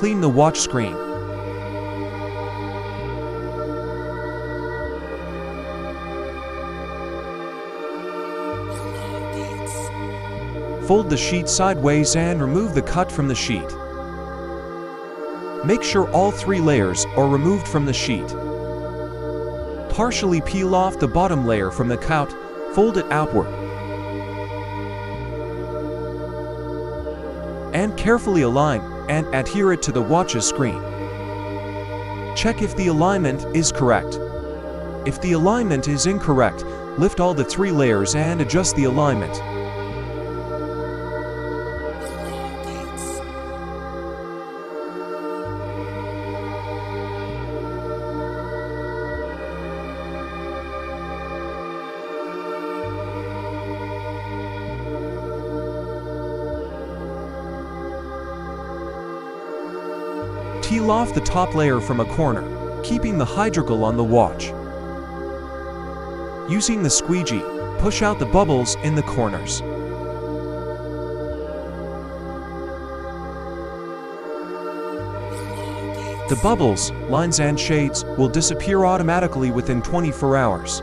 clean the watch screen. Fold the sheet sideways and remove the cut from the sheet. Make sure all 3 layers are removed from the sheet. Partially peel off the bottom layer from the cut, fold it outward, and carefully align and adhere it to the watch's screen. Check if the alignment is correct. If the alignment is incorrect, lift all the 3 layers and adjust the alignment. Peel off the top layer from a corner, keeping the hydrogel on the watch. Using the squeegee, push out the bubbles in the corners. The bubbles, lines and shades will disappear automatically within 24 hours.